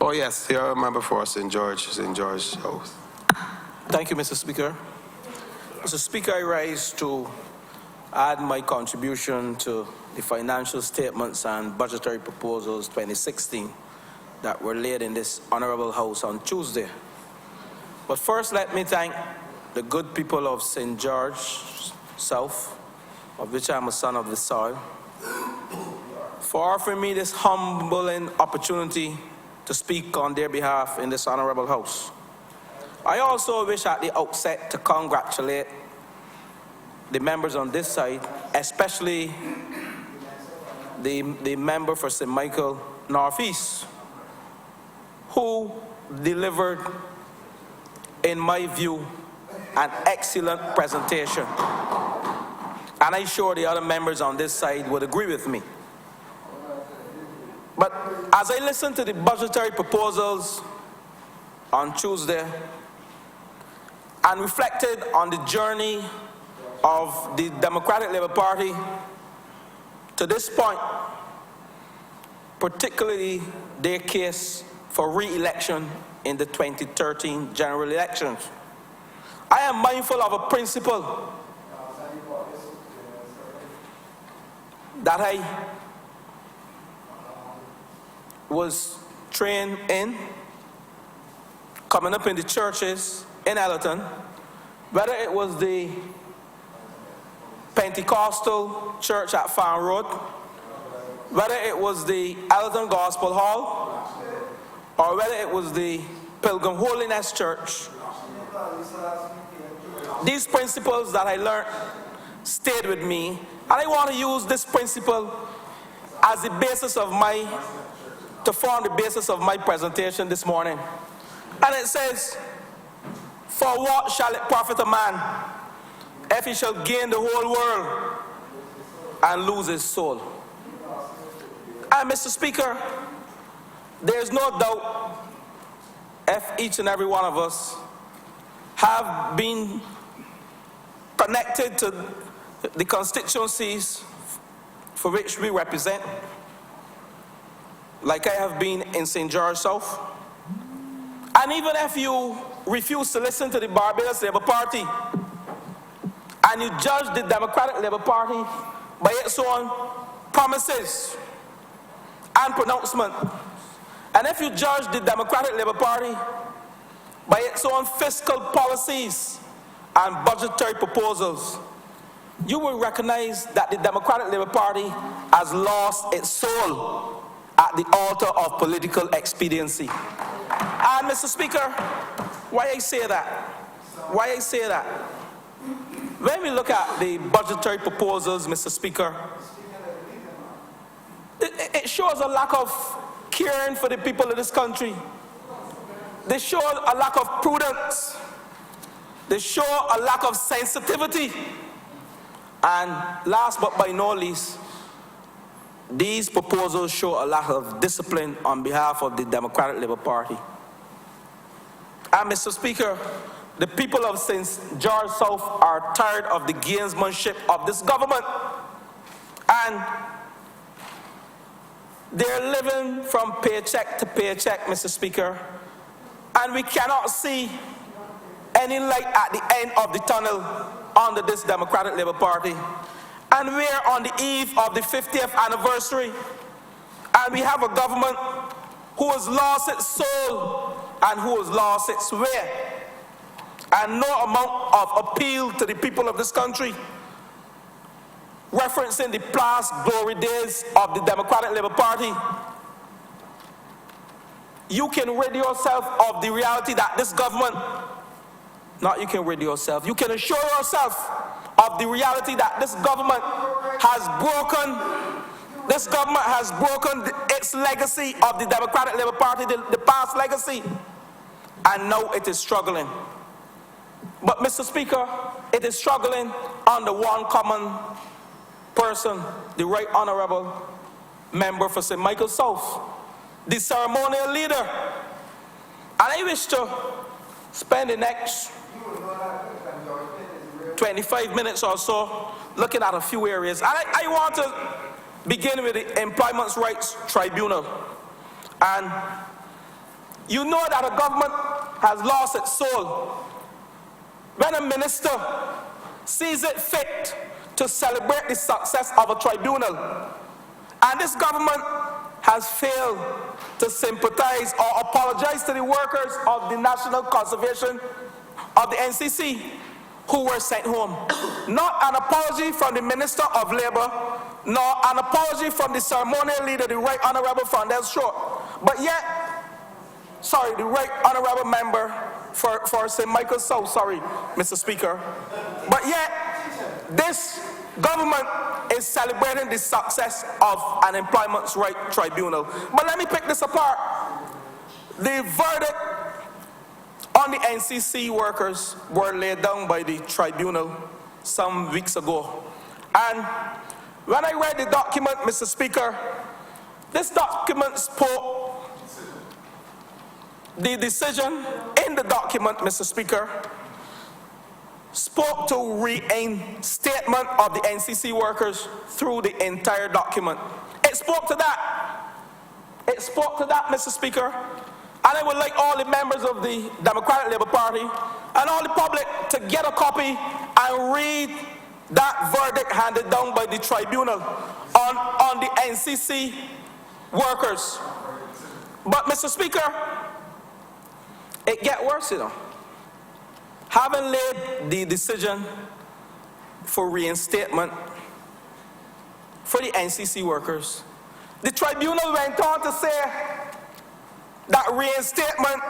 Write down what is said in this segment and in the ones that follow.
Oh, yes, you're a member for St. George House. Thank you, Mr. Speaker. Mr. Speaker, I rise to add my contribution to the financial statements and budgetary proposals 2016 that were laid in this honorable House on Tuesday. But first, let me thank the good people of St. George South, of which I'm a son of the soil, for offering me this humbling opportunity to speak on their behalf in this honorable House. I also wish at the outset to congratulate the members on this side, especially the member for St. Michael Northeast, who delivered, in my view, an excellent presentation. And I'm sure the other members on this side would agree with me. But as I listened to the budgetary proposals on Tuesday and reflected on the journey of the Democratic Labour Party to this point, particularly their case for re-election in the 2013 general elections, I am mindful of a principle that I was trained in, coming up in the churches in Ellerton, whether it was the Pentecostal church at Farm Road, whether it was the Ellerton Gospel Hall, or whether it was the Pilgrim Holiness Church. These principles that I learned stayed with me, and I want to use this principle as the basis of to form the basis of my presentation this morning. And it says, "For what shall it profit a man if he shall gain the whole world and lose his soul?" And Mr. Speaker, there's no doubt if each and every one of us have been connected to the constituencies for which we represent, like I have been in St. George South. And even if you refuse to listen to the Barbados Labour Party and you judge the Democratic Labour Party by its own promises and pronouncement, and if you judge the Democratic Labour Party by its own fiscal policies and budgetary proposals, you will recognize that the Democratic Labour Party has lost its soul at the altar of political expediency. And Mr. Speaker, why I say that? When we look at the budgetary proposals, Mr. Speaker, it shows a lack of caring for the people of this country. They show a lack of prudence. They show a lack of sensitivity. And last but by no least, these proposals show a lack of discipline on behalf of the Democratic Labour Party. And Mr. Speaker, the people of St. George South are tired of the gamesmanship of this government. And they're living from paycheck to paycheck, Mr. Speaker. And we cannot see any light at the end of the tunnel under this Democratic Labour Party. And we're on the eve of the 50th anniversary. And we have a government who has lost its soul and who has lost its way. And no amount of appeal to the people of this country, referencing the past glory days of the Democratic Labour Party, you can rid yourself of the reality that this government, not you can rid yourself, you can assure yourself of the reality that this government has broken its legacy of the Democratic Labour Party, the past legacy, and now it is struggling. But Mr. Speaker, it is struggling under one common person, the Right Honourable Member for St. Michael South, the ceremonial leader. And I wish to spend the next 25 minutes or so looking at a few areas. And I want to begin with the Employment Rights Tribunal. And You know that a government has lost its soul when a minister sees it fit to celebrate the success of a tribunal. And this government has failed to sympathize or apologize to the workers of the National Conservation of the NCC who were sent home. Not an apology from the Minister of Labour, nor an apology from the ceremonial leader, the Right Honourable Fondel Short. But yet, the Right Honourable Member for St. Michael South, Mr. Speaker. But yet, this government is celebrating the success of an employment rights tribunal. But let me pick this apart. The verdict on the NCC workers were laid down by the tribunal some weeks ago. And when I read the document, Mr. Speaker, this document spoke, the decision in the document, Mr. Speaker, spoke to reinstatement of the NCC workers through the entire document. It spoke to that. It spoke to that, Mr. Speaker. And I would like all the members of the Democratic Labour Party and all the public to get a copy and read that verdict handed down by the tribunal on the NCC workers. But, Mr. Speaker, it gets worse, you know. Having laid the decision for reinstatement for the NCC workers, the tribunal went on to say that reinstatement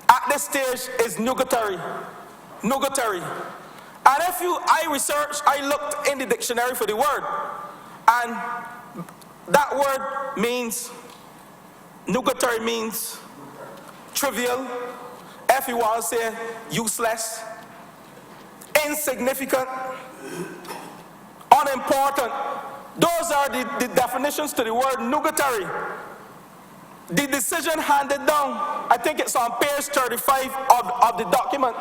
at this stage is nugatory. Nugatory. And I looked in the dictionary for the word, and that word means, nugatory means trivial, if you want to say useless, insignificant, unimportant. Those are the definitions to the word nugatory. The decision handed down, I think it's on page 35 of the document.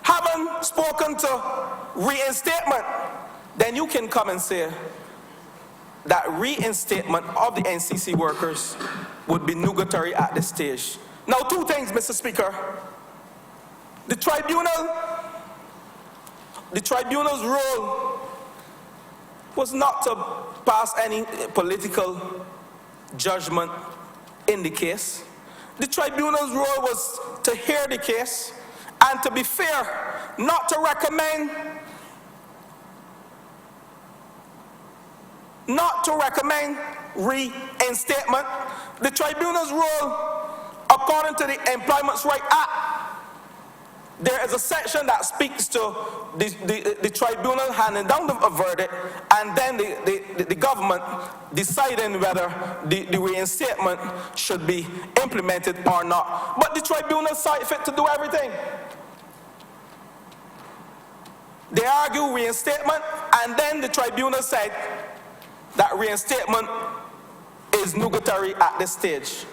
Having spoken to reinstatement, then you can come and say that reinstatement of the NCC workers would be nugatory at this stage. Now, two things, Mr. Speaker. The tribunal's role was not to pass any political judgment in the case. The tribunal's role was to hear the case and, to be fair, not to recommend reinstatement. The tribunal's role, according to the Employment Rights Act, there is a section that speaks to the tribunal handing down a verdict, and then the government deciding whether the reinstatement should be implemented or not. But the tribunal saw it fit to do everything. They argue reinstatement, and then the tribunal said that reinstatement is nugatory at this stage.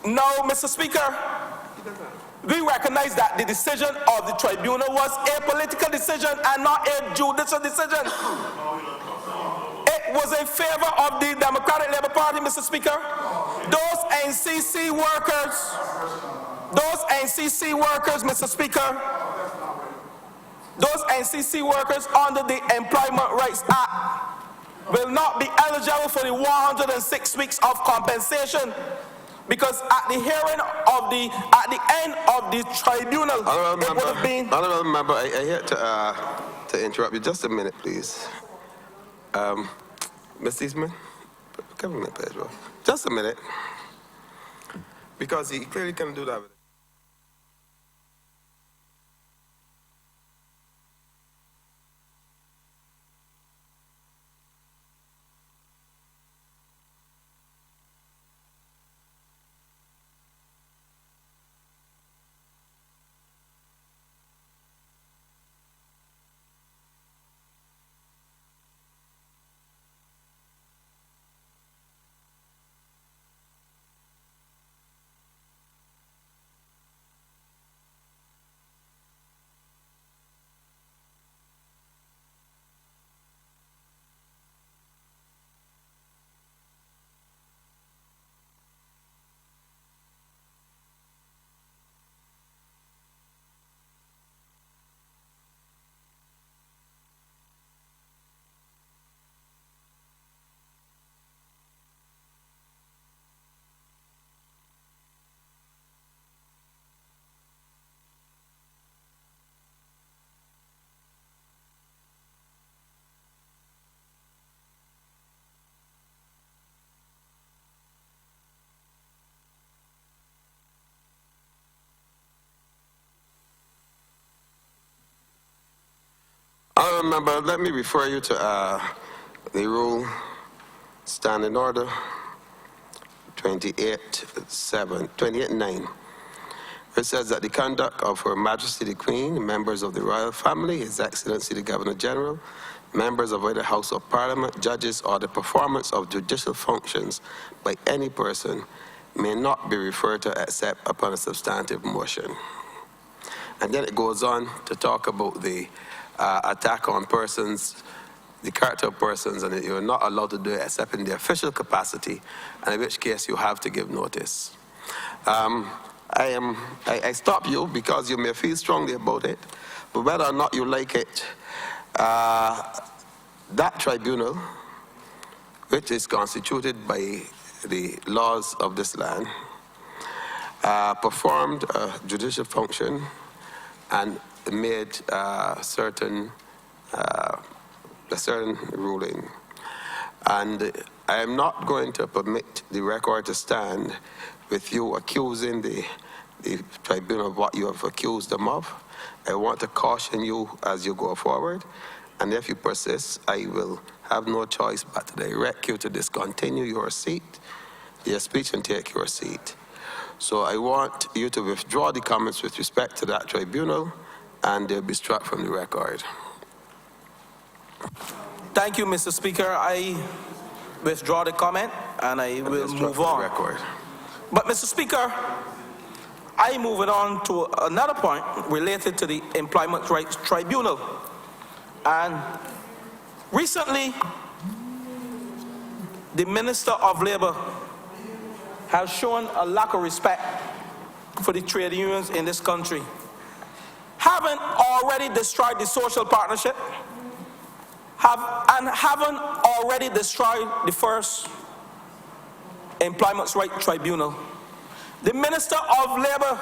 No, Mr. Speaker, we recognize that the decision of the tribunal was a political decision and not a judicial decision. It was in favor of the Democratic Labour Party, Mr. Speaker. Those NCC workers, Mr. Speaker, those NCC workers under the Employment Rights Act will not be eligible for the 106 weeks of compensation, because at the hearing at the end of the tribunal, it would have been. Honourable Member, I hate to interrupt you. Just a minute, please. Mr. Eastman, come a minute, Pedro. Just a minute, because he clearly can do that. Honourable Member, let me refer you to the rule, Standing Order 28.9. It says that the conduct of Her Majesty the Queen, members of the royal family, His Excellency the Governor General, members of either House of Parliament, judges, or the performance of judicial functions by any person may not be referred to except upon a substantive motion. And then it goes on to talk about the attack on persons, the character of persons, and you're not allowed to do it except in the official capacity, and in which case you have to give notice. I stop you because you may feel strongly about it, but whether or not you like it, that tribunal, which is constituted by the laws of this land, performed a judicial function and made a certain ruling. And I am not going to permit the record to stand with you accusing the tribunal of what you have accused them of. I want to caution you as you go forward, and if you persist, I will have no choice but to direct you to discontinue your seat, your speech, and take your seat. So I want you to withdraw the comments with respect to that tribunal, and they'll be struck from the record. Thank you, Mr. Speaker. I withdraw the comment, and I will move on. Record. But, Mr. Speaker, I move it on to another point related to the Employment Rights Tribunal. And recently, the Minister of Labour has shown a lack of respect for the trade unions in this country. Haven't already destroyed the social partnership, haven't already destroyed the first Employment Rights Tribunal. The Minister of Labour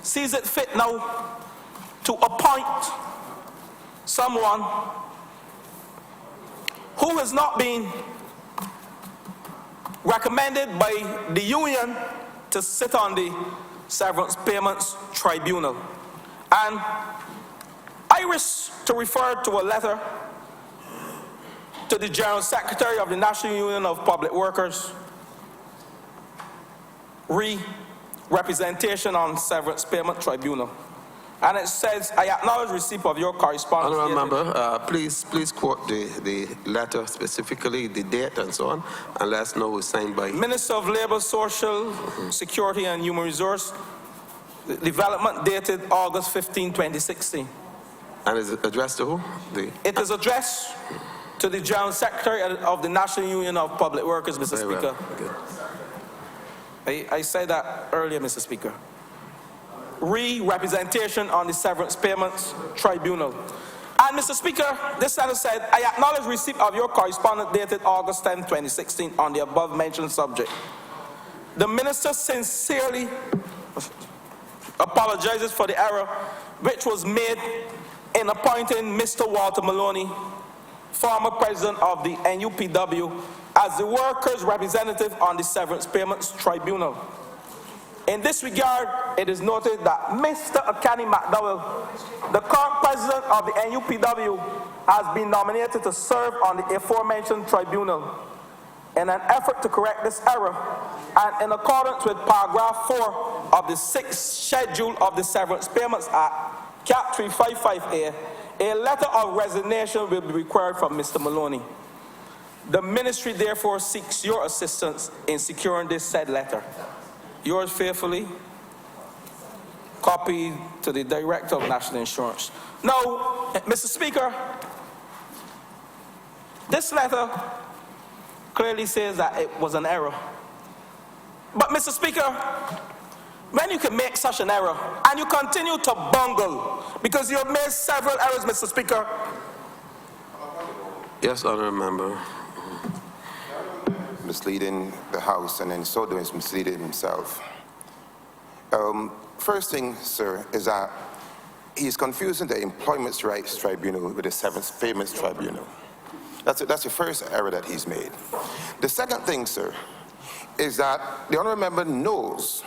sees it fit now to appoint someone who has not been recommended by the union to sit on the Severance Payments Tribunal. And I wish to refer to a letter to the General Secretary of the National Union of Public Workers, representation on Severance Payment Tribunal. And it says, I acknowledge receipt of your correspondence. Honourable Member, please quote the letter, specifically the date and so on, and let us know who signed by. Minister of Labour, Social Security and Human Resource Development, dated August 15, 2016. And is it addressed to who? It is addressed to the General Secretary of the National Union of Public Workers, Mr. Speaker. Well. I said that earlier, Mr. Speaker. Representation on the Severance Payments Tribunal. And Mr. Speaker, this letter said, I acknowledge receipt of your correspondence dated August 10, 2016 on the above mentioned subject. The Minister sincerely apologizes for the error which was made in appointing Mr. Walter Maloney, former president of the NUPW, as the workers' representative on the Severance Payments Tribunal. In this regard, it is noted that Mr. Akani McDowell, the current president of the NUPW, has been nominated to serve on the aforementioned tribunal. In an effort to correct this error, and in accordance with paragraph 4 of the 6th schedule of the Severance Payments Act, Cap 355A, a letter of resignation will be required from Mr. Maloney. The ministry therefore seeks your assistance in securing this said letter. Yours faithfully, copied to the Director of National Insurance. Now, Mr. Speaker, this letter clearly says that it was an error. But Mr. Speaker, when you can make such an error and you continue to bungle, because you have made several errors, Mr. Speaker. Yes, Honourable Member. Misleading the House, and in so doing is misleading himself. First thing, sir, is that he's confusing the Employment Rights Tribunal with the Severance Payments Tribunal. That's the first error that he's made. The second thing, sir, is that the honourable member knows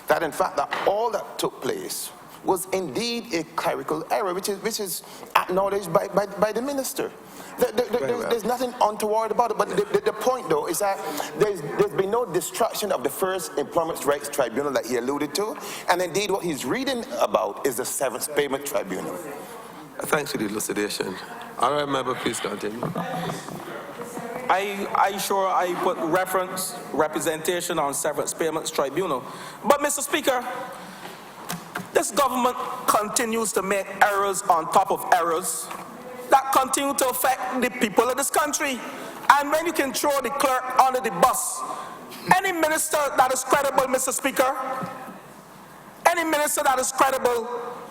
that in fact that all that took place was indeed a clerical error, which is acknowledged by the minister. There's nothing untoward about it, but the point, though, is that there's been no destruction of the first Employment Rights Tribunal that he alluded to, and indeed what he's reading about is the Seventh Payment Tribunal. Thanks for the elucidation. Honourable member, please continue. I put representation on Severance Payments Tribunal. But, Mr. Speaker, this government continues to make errors on top of errors that continue to affect the people of this country. And when you can throw the clerk under the bus, any minister that is credible, Mr. Speaker, any minister that is credible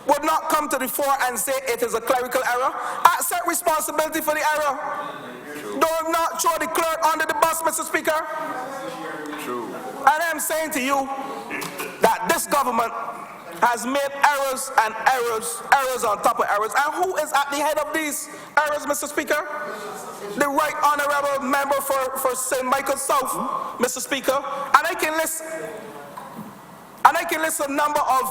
would not come to the fore and say it is a clerical error. Accept responsibility for the error. Do not throw the clerk under the bus, Mr. Speaker. True. And I'm saying to you that this government has made errors and errors on top of errors. And who is at the head of these errors, Mr. Speaker? The Right Honourable Member for St. Michael South, Mr. Speaker. And I can list a number of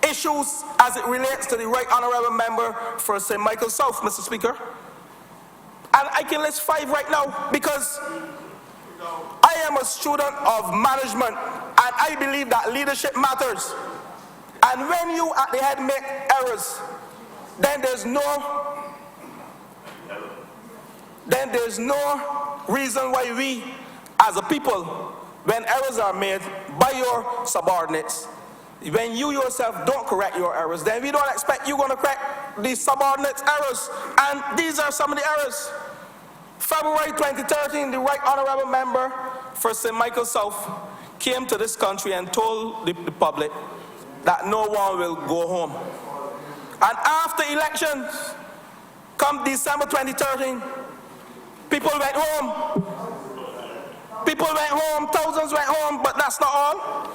issues as it relates to the Right Honourable Member for St. Michael South, Mr. Speaker. And I can list 5 right now because I am a student of management and I believe that leadership matters. And when you at the head make errors, then there's no reason why we as a people, when errors are made by your subordinates, when you yourself don't correct your errors, then we don't expect you're going to correct the subordinates' errors. And these are some of the errors. February 2013, the Right Honourable Member for St. Michael South came to this country and told the public that no one will go home. And after elections, come December 2013, people went home. People went home, thousands went home, but that's not all.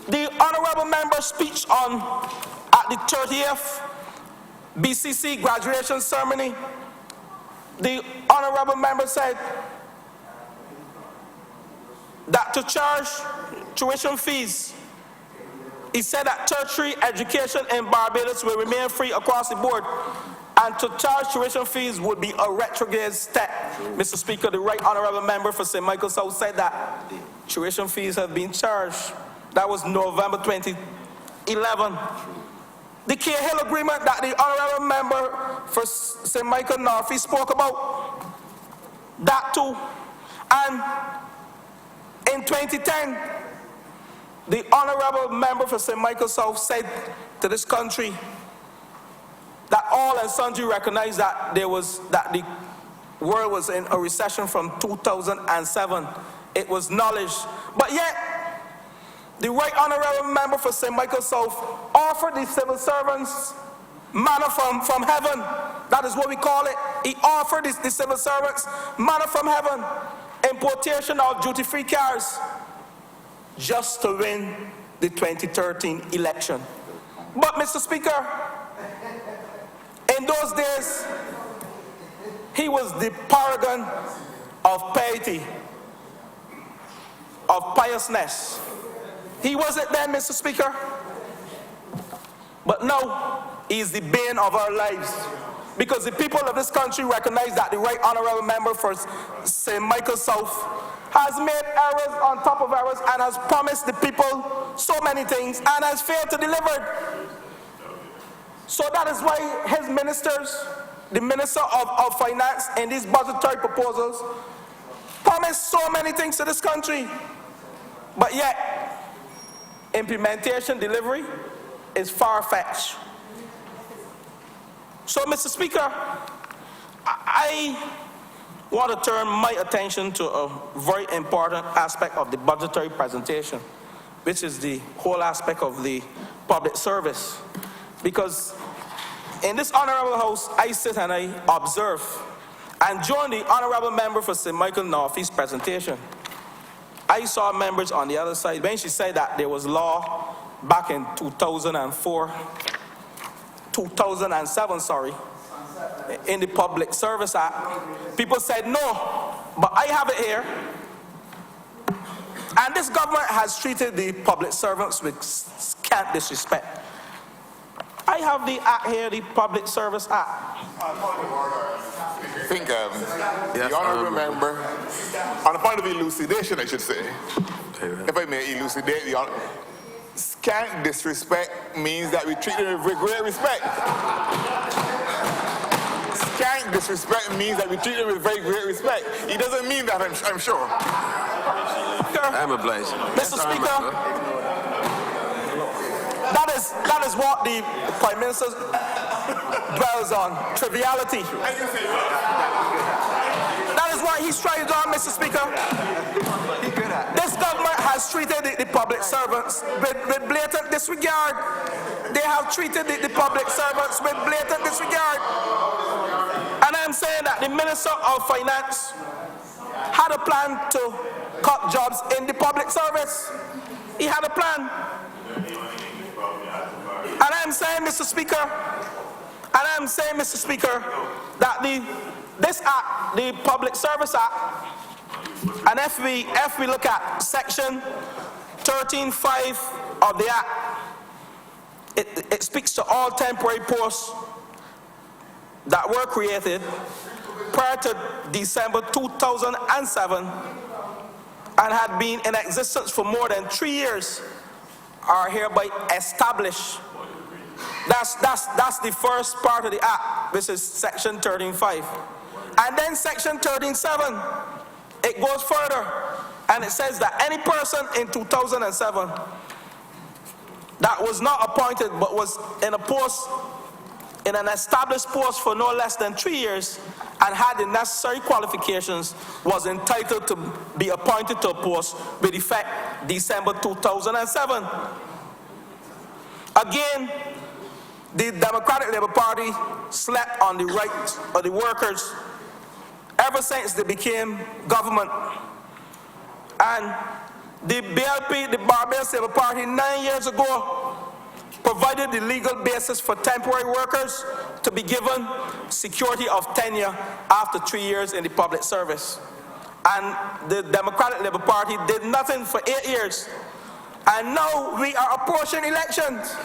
The Honourable Member's speech at the 30th BCC graduation ceremony, the Honourable Member said that to charge tuition fees, he said that tertiary education in Barbados will remain free across the board, and to charge tuition fees would be a retrograde step. Mr. Speaker, the Right Honourable Member for St. Michael South said that tuition fees have been charged. That was November 2011. The Cahill Agreement that the Honourable Member for St. Michael North, he spoke about that too. And in 2010, the Honourable Member for St. Michael South said to this country that all and sundry recognized that the world was in a recession from 2007. It was knowledge. But yet, the Right Honourable Member for St. Michael South offered the civil servants manna from heaven. That is what we call it. He offered the civil servants manna from heaven, importation of duty-free cars, just to win the 2013 election. But, Mr. Speaker, in those days, he was the paragon of piety, of piousness. He wasn't then, Mr. Speaker. But now, he is the bane of our lives. Because the people of this country recognize that the Right Honourable Member for St. Michael South has made errors on top of errors and has promised the people so many things and has failed to deliver. So that is why his ministers, the Minister of Finance in these budgetary proposals, promised so many things to this country. But yet, implementation, delivery is far-fetched. So, Mr. Speaker, I want to turn my attention to a very important aspect of the budgetary presentation, which is the whole aspect of the public service. Because in this Honourable House, I sit and I observe. And during the Honourable Member for St. Michael Northeast presentation, I saw members on the other side when she said that there was law back in 2007, in the Public Service Act. People said no, but I have it here. And this government has treated the public servants with scant disrespect. I have the act here, the Public Service Act. I think the honourable member, on the point of elucidation, I should say, if I may elucidate, scant disrespect means that we treat them with great respect. Scant disrespect means that we treat them with very great respect. It doesn't mean that, I'm sure. I'm obliged. Mr. Speaker, that is what the Prime Minister dwells on, triviality. That is what he's trying to do, Mr. Speaker. This government has treated the public servants with blatant disregard. They have treated the public servants with blatant disregard. And I'm saying that the Minister of Finance had a plan to cut jobs in the public service. He had a plan. And I'm saying, Mr. Speaker, that this act, the Public Service Act, and if we look at section 13(5) of the act, it speaks to all temporary posts that were created prior to December 2007 and had been in existence for more than 3 years are hereby established. That's the first part of the act. This is section 13(5). And then section 13(7), it goes further, and it says that any person in 2007 that was not appointed but was in an established post for no less than 3 years and had the necessary qualifications was entitled to be appointed to a post with effect December 2007. Again, the Democratic Labour Party slept on the rights of the workers ever since they became government. And the BLP, the Barbados Labour Party, 9 years ago provided the legal basis for temporary workers to be given security of tenure after 3 years in the public service. And the Democratic Labour Party did nothing for 8 years. And now we are approaching elections.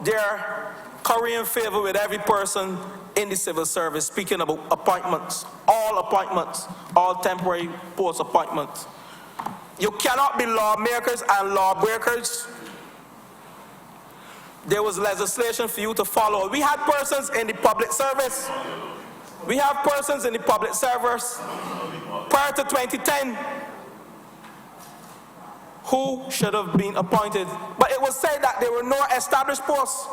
They're currying favor with every person in the civil service, speaking about appointments, all temporary post appointments. You cannot be lawmakers and lawbreakers. There was legislation for you to follow. We had persons in the public service. We have persons in the public service prior to 2010 who should have been appointed. But it was said that there were no established posts.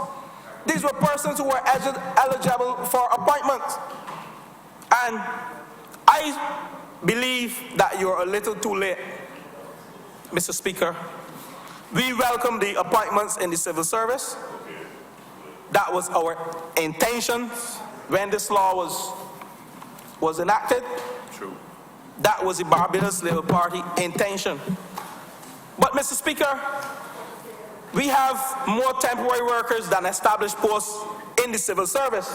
These were persons who were eligible for appointment. And I believe that you're a little too late, Mr. Speaker. We welcome the appointments in the civil service. That was our intention when this law was enacted. True. That was the Barbados Labour Party intention. But, Mr. Speaker, we have more temporary workers than established posts in the civil service.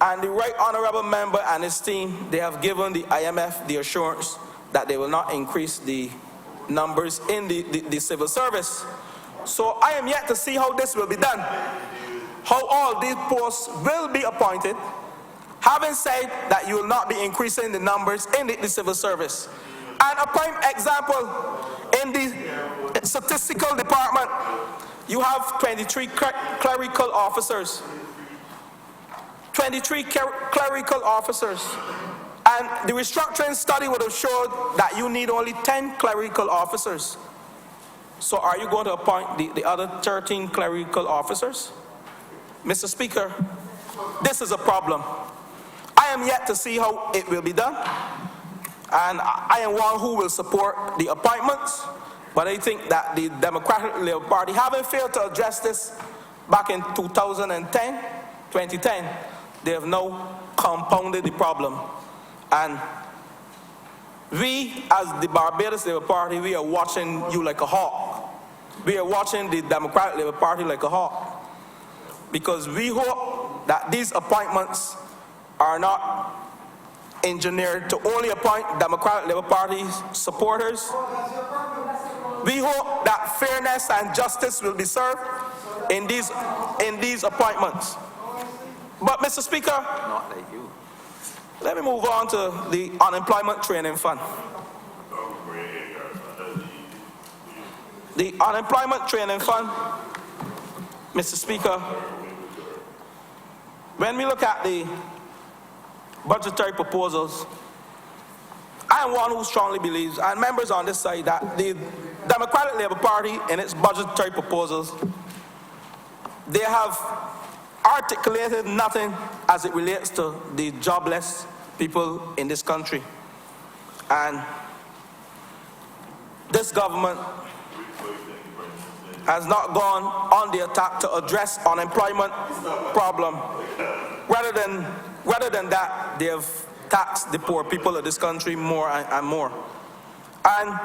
And the Right Honourable Member and his team, they have given the IMF the assurance that they will not increase the numbers in the civil service. So I am yet to see how this will be done, how all these posts will be appointed, having said that you will not be increasing the numbers in the civil service. And a prime example, in the statistical department, you have 23 clerical officers. 23 clerical officers. And the restructuring study would have showed that you need only 10 clerical officers. So are you going to appoint the other 13 clerical officers? Mr. Speaker, this is a problem. I am yet to see how it will be done. And I am one who will support the appointments. But I think that the Democratic Labour Party, having failed to address this back in 2010, they have now compounded the problem. And we, as the Barbados Labour Party, we are watching you like a hawk. We are watching the Democratic Labour Party like a hawk. Because we hope that these appointments are not engineered to only appoint Democratic Labour Party supporters. We hope that fairness and justice will be served in these in these appointments. But, Mr. Speaker, Not like you. let me move on to the Unemployment Training Fund. The Unemployment Training Fund, Mr. Speaker, when we look at the budgetary proposals, I am one who strongly believes, and members on this side, that the Democratic Labour Party, in its budgetary proposals, they have articulated nothing as it relates to the jobless people in this country. And this government has not gone on the attack to address unemployment problem. Rather than that, they have taxed the poor people of this country more and more. And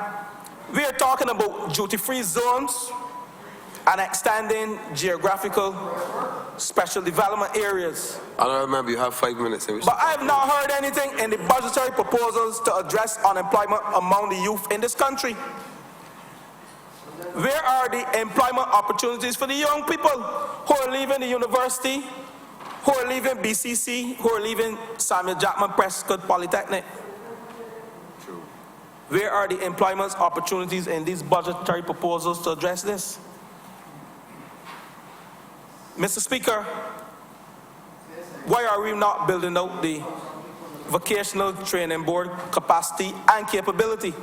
we are talking about duty-free zones and extending geographical special development areas. Honourable member, you have 5 minutes. But I have not heard anything in the budgetary proposals to address unemployment among the youth in this country. Where are the employment opportunities for the young people who are leaving the university, who are leaving BCC, who are leaving Samuel Jackman Prescott Polytechnic? Where are the employment opportunities in these budgetary proposals to address this? Mr. Speaker, why are we not building out the vocational training board capacity and capability?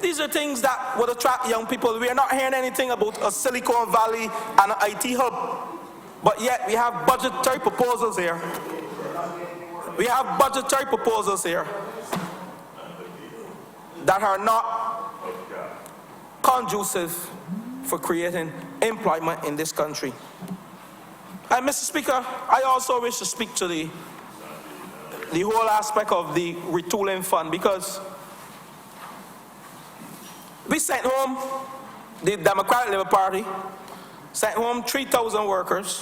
These are things that would attract young people. We are not hearing anything about a Silicon Valley and an IT hub, but yet we have budgetary proposals here. We have budgetary proposals here that are not conducive for creating employment in this country. And Mr. Speaker, I also wish to speak to the whole aspect of the retooling fund, because we sent home, the Democratic Labour Party sent home 3,000 workers,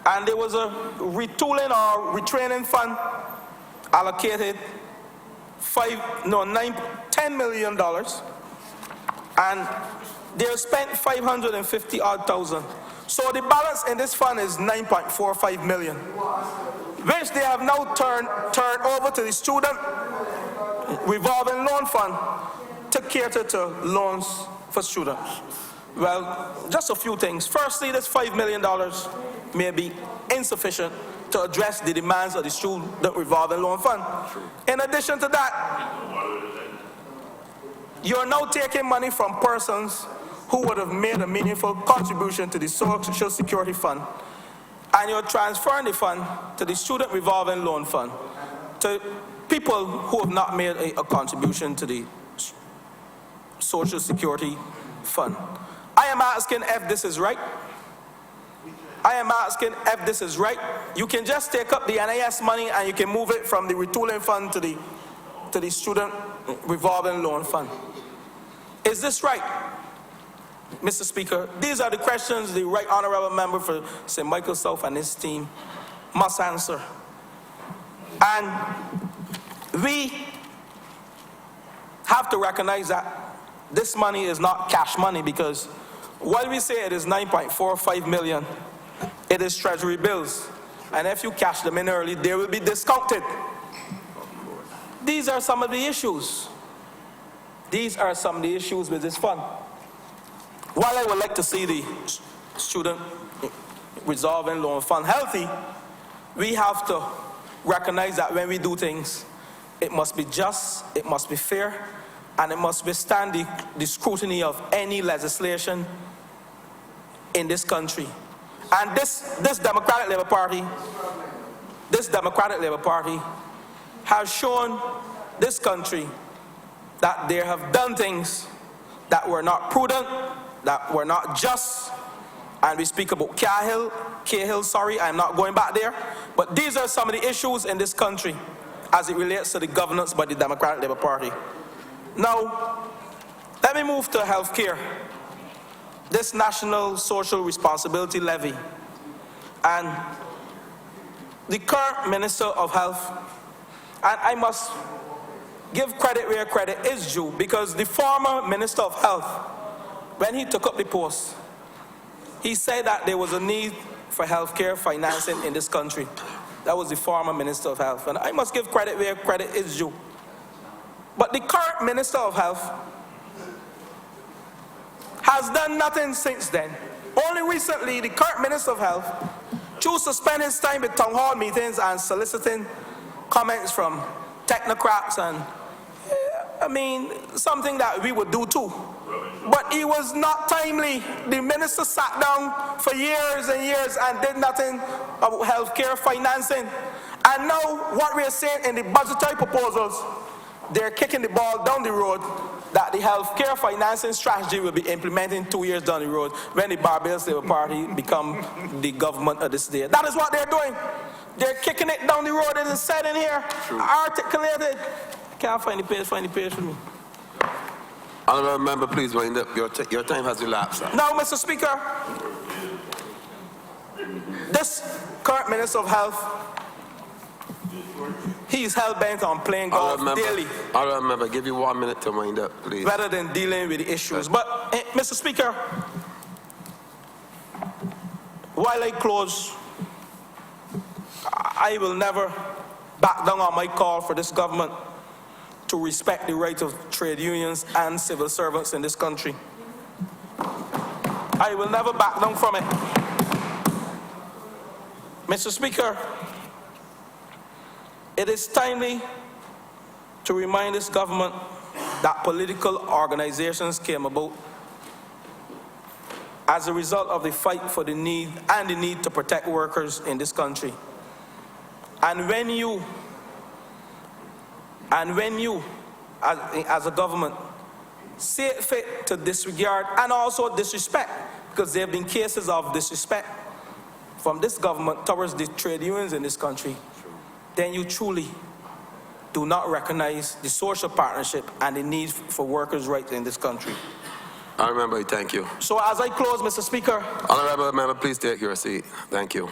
and there was a retooling or retraining fund allocated $10 million, and they spent 550,000. So the balance in this fund is 9.45 million, which they have now turned over to the student revolving loan fund to cater to loans for students. Well, just a few things. Firstly, this $5 million may be insufficient to address the demands of the student revolving loan fund. In addition to that, you're now taking money from persons who would have made a meaningful contribution to the Social Security Fund, and you're transferring the fund to the Student Revolving Loan Fund, to people who have not made a contribution to the Social Security Fund. I am asking if this is right. I am asking if this is right. You can just take up the NIS money and you can move it from the retooling fund to the Student Revolving Loan Fund. Is this right, Mr. Speaker? These are the questions the Right Honourable Member for St. Michael South and his team must answer. And we have to recognize that this money is not cash money, because while we say it is 9.45 million, it is treasury bills. And if you cash them in early, they will be discounted. These are some of the issues. These are some of the issues with this fund. While I would like to see the Student Revolving Loan Fund healthy, we have to recognize that when we do things, it must be just, it must be fair, and it must withstand the scrutiny of any legislation in this country. And this Democratic Labour Party has shown this country that they have done things that were not prudent, that were not just. And we speak about Cahill, sorry, I'm not going back there. But these are some of the issues in this country as it relates to the governance by the Democratic Labour Party. Now, let me move to health care. This National Social Responsibility Levy. And the current Minister of Health, and I must give credit where credit is due, because the former Minister of Health, when he took up the post, he said that there was a need for healthcare financing in this country. That was the former Minister of Health, and I must give credit where credit is due. But the current Minister of Health has done nothing since then. Only recently, the current Minister of Health chose to spend his time with town hall meetings and soliciting comments from technocrats and, I mean, something that we would do too. But he was not timely. The minister sat down for years and years and did nothing about healthcare financing. And now what we are saying in the budgetary proposals, they're kicking the ball down the road that the healthcare financing strategy will be implemented 2 years down the road when the Barbados Labour Party become the government of this day. That is what they're doing. They're kicking it down the road. It is said in here, articulated. Can't find the page for me. Honourable member, please wind up. Your time has elapsed. Now, Mr. Speaker, this current Minister of Health, he is hell-bent on playing golf daily. Honourable member, give you 1 minute to wind up, please. Rather than dealing with the issues. But, Mr. Speaker, while I close, I will never back down on my call for this government to respect the rights of trade unions and civil servants in this country. I will never back down from it. Mr. Speaker, it is timely to remind this government that political organizations came about as a result of the fight for the need to protect workers in this country. And when you, as a government, see it fit to disregard and also disrespect, because there have been cases of disrespect from this government towards the trade unions in this country, then you truly do not recognize the social partnership and the need for workers' rights in this country. Honourable member, thank you. So as I close, Mr. Speaker. Honourable member, please take your seat. Thank you.